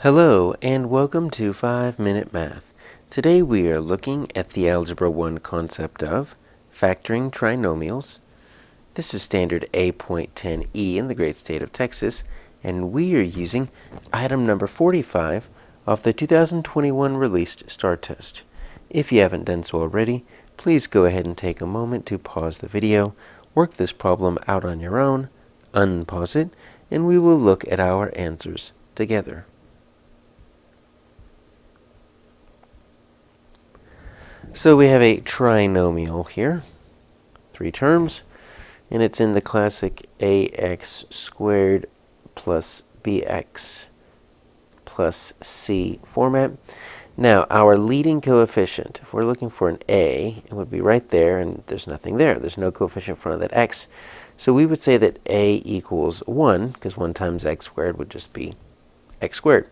Hello and welcome to 5-Minute Math. Today we are looking at the Algebra 1 concept of factoring trinomials. This is standard A.10E in the great state of Texas, and we are using item number 45 of the 2021 released STAAR test. If you haven't done so already, please go ahead and take a moment to pause the video, work this problem out on your own, unpause it, and we will look at our answers together. So we have a trinomial here, 3 terms, and it's in the classic ax squared plus bx plus c format. Now, our leading coefficient, if we're looking for an a, it would be right there, and there's nothing there. There's no coefficient in front of that x. So we would say that a equals 1, because 1 times x squared would just be x squared.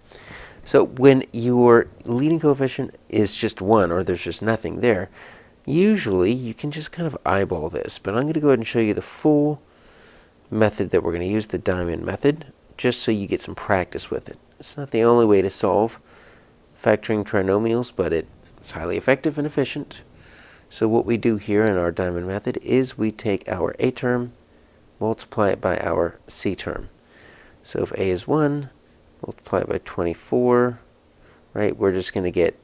So when your leading coefficient is just 1, or there's just nothing there, usually you can just kind of eyeball this. But I'm going to go ahead and show you the full method that we're going to use, the diamond method, just so you get some practice with it. It's not the only way to solve factoring trinomials, but it's highly effective and efficient. So what we do here in our diamond method is we take our a term, multiply it by our c term. So if a is 1, multiply it by 24, right? We're just going to get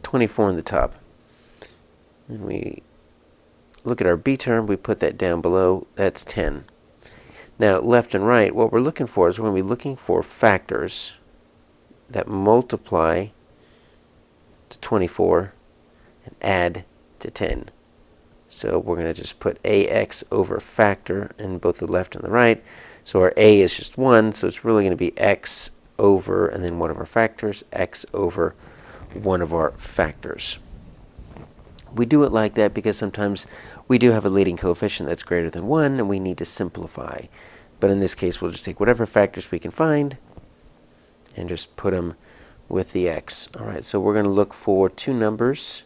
24 on the top. And we look at our b term, we put that down below, that's 10. Now, left and right, what we're looking for is we're going to be looking for factors that multiply to 24 and add to 10. So we're going to just put ax over factor in both the left and the right. So our a is just 1, so it's really going to be x over, and then one of our factors, x over one of our factors. We do it like that because sometimes we do have a leading coefficient that's greater than 1, and we need to simplify. But in this case, we'll just take whatever factors we can find and just put them with the x. All right, so we're going to look for 2 numbers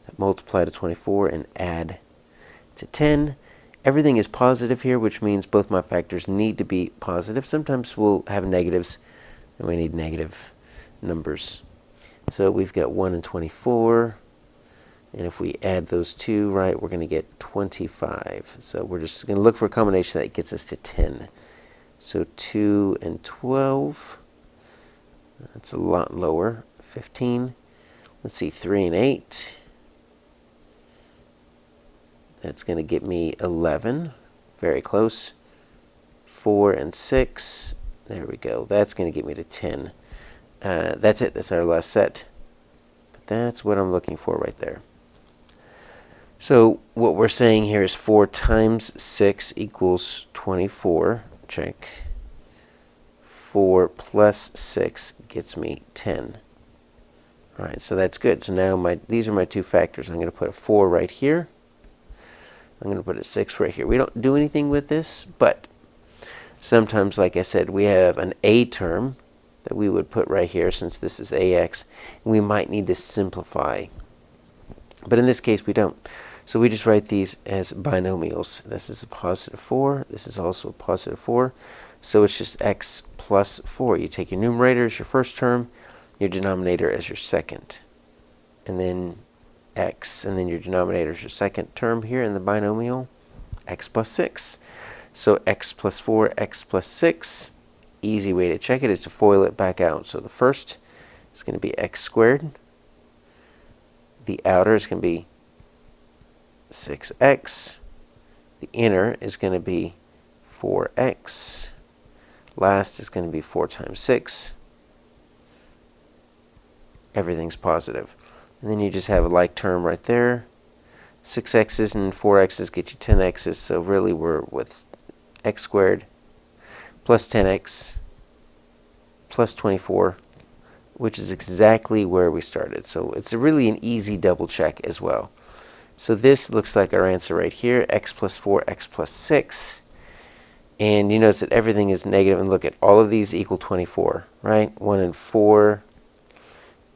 that multiply to 24 and add to 10. Everything is positive here, which means both my factors need to be positive. Sometimes we'll have negatives, and we need negative numbers. So we've got 1 and 24, and if we add those two, right, we're going to get 25. So we're just going to look for a combination that gets us to 10. So 2 and 12, that's a lot lower, 15. Let's see, 3 and 8. That's going to get me 11, very close. 4 and 6, there we go. That's going to get me to 10. That's it, that's our last set. But that's what I'm looking for right there. So what we're saying here is 4 times 6 equals 24, check. 4 plus 6 gets me 10. All right, so that's good. So now these are my 2 factors. I'm going to put a 4 right here. I'm going to put a 6 right here. We don't do anything with this, but sometimes, like I said, we have an a term that we would put right here since this is ax. We might need to simplify. But in this case, we don't. So we just write these as binomials. This is a positive 4. This is also a positive 4. So it's just x plus 4. You take your numerator as your first term, your denominator as your second. And then x, and then your denominator is your second term here in the binomial, x plus 6. So x plus 4, x plus 6. Easy way to check it is to FOIL it back out. So the first is going to be x squared. The outer is going to be 6x. The inner is going to be 4x. Last is going to be 4 times 6. Everything's positive. And then you just have a like term right there. 6x's and 4x's get you 10x's. So really we're with x squared plus 10x plus 24, which is exactly where we started. So it's really an easy double check as well. So this looks like our answer right here, x plus 4, x plus 6. And you notice that everything is negative. And look at all of these equal 24, right? 1 and 4.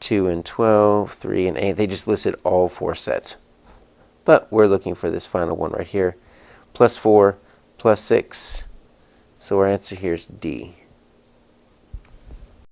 2 and 12, 3 and 8. They just listed all 4 sets. But we're looking for this final one right here. Plus 4, plus 6. So our answer here is D.